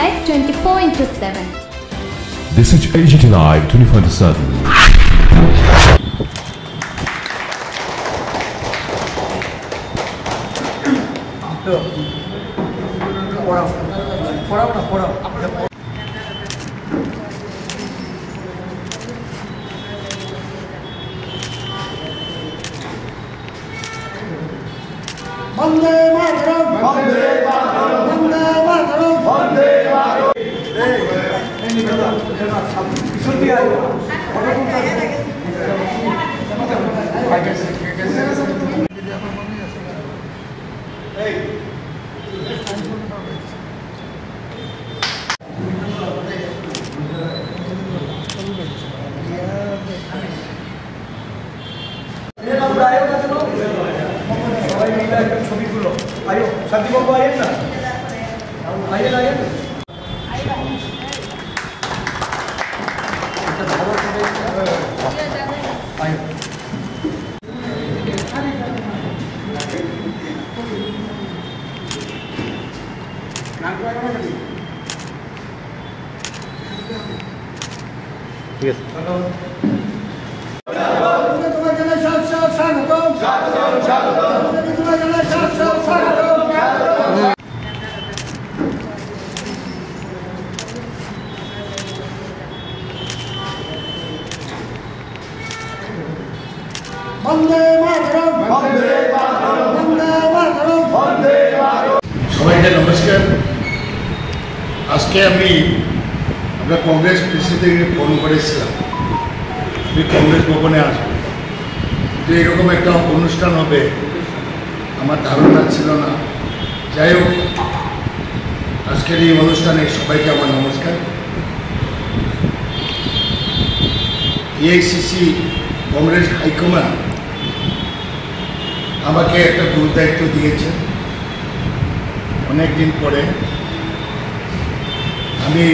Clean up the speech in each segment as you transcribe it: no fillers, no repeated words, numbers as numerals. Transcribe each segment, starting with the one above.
Live 24/7. This is AGT Live 24/7. Vande Mataram! Vande Mataram! Vande Mataram! Vande Mataram! ছবিগুলো আয়ো শান্তি বাবু আইয়েন না আইয়েন আইয়েন ঠিক আছে Vande Mataram! Vande Mataram! Vande Mataram! Vande Mataram! সবাইকে নমস্কার। আজকে আমরা কংগ্রেস প্রেসিডেন্টকে ফোন করেছিলাম যে কংগ্রেস ভবনে আসবে, যে এরকম একটা অনুষ্ঠান হবে আমার ধারণা ছিল না। যাই হোক, আজকের এই অনুষ্ঠানে সবাইকে আমার নমস্কার। এআইসিসি কংগ্রেস হাইকমান্ড আমাকে একটা গুরুদায়িত্ব দিয়েছে অনেক দিন পরে। আমি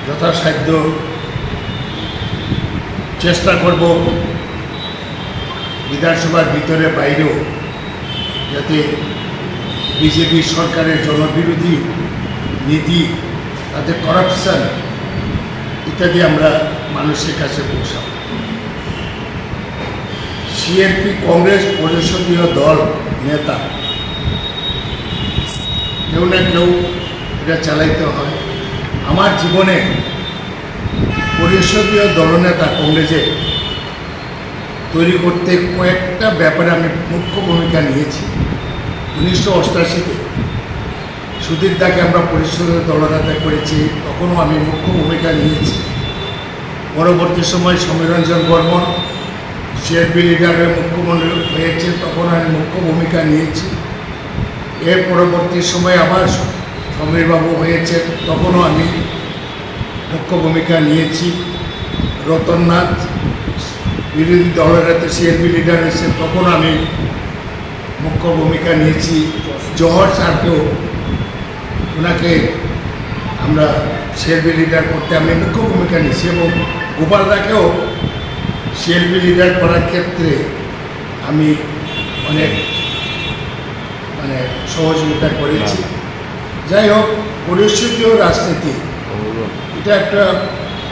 যথাসাধ্য চেষ্টা করব বিধানসভার ভিতরে বাইরেও যাতে বিজেপি সরকারের জনবিরোধী নীতি, তাদের করাপশন ইত্যাদি আমরা মানুষের কাছে পৌঁছাব। সিএনপি কংগ্রেস পরিষদীয় দল নেতা কেউ না কেউ এটা চালাইতে হয়। আমার জীবনে পরিষদীয় দলনেতা কংগ্রেসে তৈরি করতে কয়েকটা ব্যাপারে আমি মুখ্য ভূমিকা নিয়েছি। 1988-তে সুধীর দাকে আমরা পরিষদীয় দলনেতা করেছি, তখনও আমি মুখ্য ভূমিকা নিয়েছি। পরবর্তী সময় সমীরঞ্জন বর্মন সিএনপি লিডারের মুখ্যমন্ত্রী হয়েছে, তখন আমি মুখ্য ভূমিকা নিয়েছি। এর পরবর্তী সময় আবার সমীরবাবু হয়েছে, তখনও আমি মুখ্য ভূমিকা নিয়েছি। রতননাথ বিরোধী দলের হাতে সিএনপি লিডার এসে তখন আমি মুখ্য ভূমিকা নিয়েছি। জহর স্যারকেও ওনাকে আমরা সিএনপি লিডার করতে আমি মুখ্য ভূমিকা নিয়েছি, এবং গোপাল দাকেও সিএনপি লিডার করার ক্ষেত্রে আমি অনেক সহযোগিতা করেছি। যাই হোক, পরিষদীয় রাজনীতি এটা একটা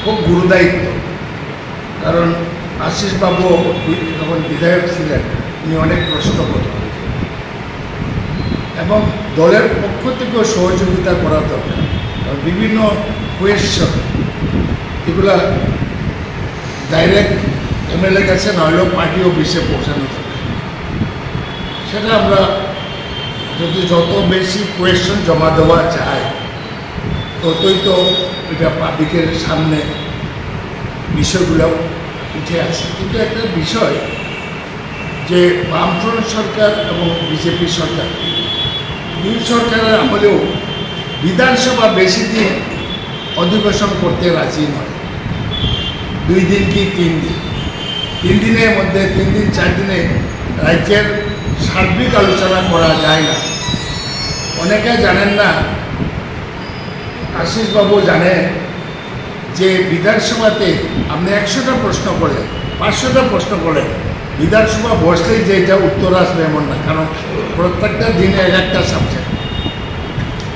খুব গুরুদায়িত্ব, কারণ আশিস বাবু যখন বিধায়ক ছিলেন উনি অনেক প্রশ্ন করতেন এবং দলের পক্ষ থেকেও সহযোগিতা করা দরকার। বিভিন্ন কোয়েশ্চন এগুলা ডাইরেক্ট এমএলএ কাছে নইলেও পার্টি অফিসে পৌঁছানো দরকার। সেটা আমরা যদি যত বেশি কোয়েশ্চন জমা দেওয়া যায় ততই তো এটা পাবলিকের সামনে বিষয়গুলো উঠে আসে। কিন্তু একটা বিষয় যে বামফ্রন্ট সরকার এবং বিজেপি সরকার, দুই সরকারের আমলেও বিধানসভা বেশি দিন অধিবেশন করতে রাজি নয়। 2 দিন কি 3 দিন, 3 দিনের মধ্যে 3 দিন 4 দিনে রাজ্যের সার্বিক আলোচনা করা যায় না। অনেকে জানেন না, আশিসবাবু জানে যে বিধানসভাতে আপনি 100টা প্রশ্ন করলেন, 500টা প্রশ্ন করলেন, বিধানসভা বসলেই যে এটা উত্তর আসবে এমন না, কারণ প্রত্যেকটা দিনে একটা সাবজেক্ট।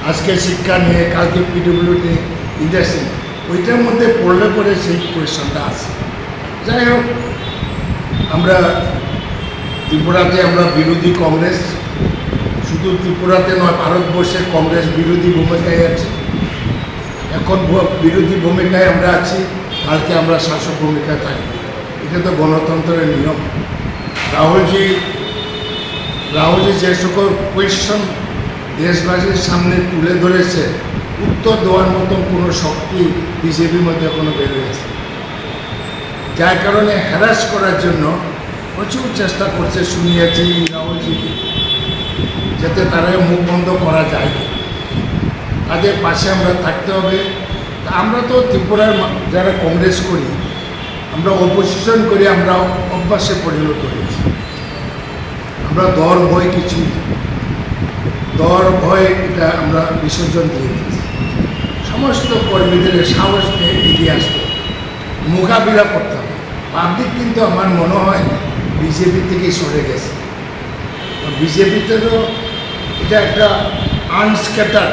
আজকে শিক্ষা নিয়ে, কালকে পিডব্লিউডি নিয়ে, ইন্ডাস্ট্রি নিয়ে, ওইটার মধ্যে পড়লে পরে সেই কোয়েশনটা আছে। যাই হোক, আমরা ত্রিপুরাতে আমরা বিরোধী কংগ্রেস, শুধু ত্রিপুরাতে নয়, ভারতবর্ষে কংগ্রেস বিরোধী ভূমিকায় আছে। এখন বিরোধী ভূমিকায় আমরা আছি, কালকে আমরা শাসক ভূমিকায় থাকব। এটা তো গণতন্ত্রের নিয়ম। রাহুলজি যে সকল কোয়েশন দেশবাসীর সামনে তুলে ধরেছে, উত্তর দেওয়ার মতন কোনো শক্তি বিজেপির মধ্যে এখনো বের হয়েছে, যার কারণে হ্যারাস করার জন্য প্রচুর চেষ্টা করছে। শুনিয়েছি রাহুলজিকে, যাতে তারা মুখ বন্ধ করা যায়। তাদের পাশে আমরা থাকতে হবে। আমরা তো ত্রিপুরার যারা কংগ্রেস করি, আমরা অপোজিশন করি, আমরা অভ্যাসে পরিণত হয়েছি। আমরা দর ভয় কিছু, দর ভয় এটা আমরা বিসর্জন দিয়ে দিয়েছি। সমস্ত কর্মীদের সাহস নিয়ে এগিয়ে আসতে, মোকাবিলা করতে হবে। পাবলিক কিন্তু আমার মনে হয় বিজেপি থেকে সরে গেছে। বিজেপিতেও এটা একটা আনস্ক্যাটার,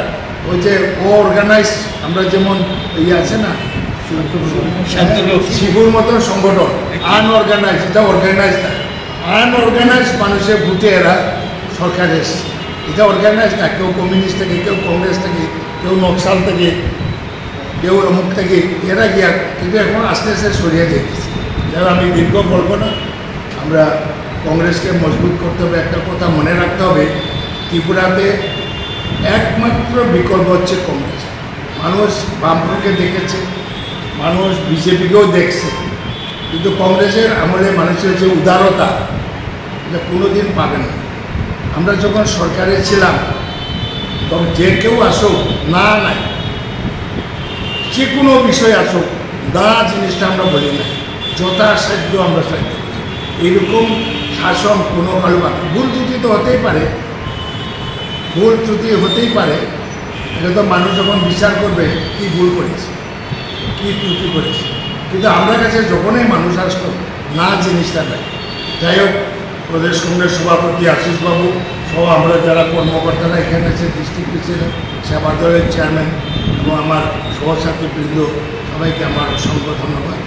ওই যে অর্গানাইজ, আমরা যেমন আছে না শিবুর মতন সংগঠন, আনঅর্গানাইজ, এটা অর্গানাইজ না। আনঅর্গানাইজ মানুষের ভোটে এরা সরকার এসছে, এটা অর্গানাইজ না। কেউ কমিউনিস্ট থেকে, কেউ কংগ্রেস থেকে, কেউ নকশাল থেকে, কেউ অমুক থেকে, এরা গিয়া কিন্তু এখন আস্তে আস্তে সরিয়ে যেতেছে। যারা আমি দীর্ঘ বলবো না, আমরা কংগ্রেসকে মজবুত করতে হবে। একটা কথা মনে রাখতে হবে, ত্রিপুরাতে একমাত্র বিকল্প হচ্ছে কংগ্রেস। মানুষ বামফ্রন্টকে দেখেছে, মানুষ বিজেপিকেও দেখছে, কিন্তু কংগ্রেসের আমলে মানুষের যে উদারতা, এটা কোনোদিন পাবে না। আমরা যখন সরকারে ছিলাম, তখন যে কেউ আসুক, না নাই, যে কোনো বিষয় আসুক, না জিনিসটা আমরা বলি না, যথাসাধ্য আমরা সাহায্য করি। এইরকম শাসন কোনো কালো ভুল ত্রুটি তো হতেই পারে, ভুল ত্রুটি হতেই পারে। এটা তো মানুষ যখন বিচার করবে কী ভুল করেছে, কী ত্রুটি করেছে, কিন্তু আমরা কাছে যখনই মানুষ আসতো, না জিনিসটা নেয়। যাই হোক, প্রদেশ কংগ্রেস সভাপতি আশিসবাবু সহ আমরা যারা কর্মকর্তারা এখানে আছে, ডিস্ট্রিক্ট প্রেসিডেন্ট, সেবা দলের চেয়ারম্যান এবং আমার সহসাথীবৃন্দ, সবাইকে আমার অসংখ্য ধন্যবাদ।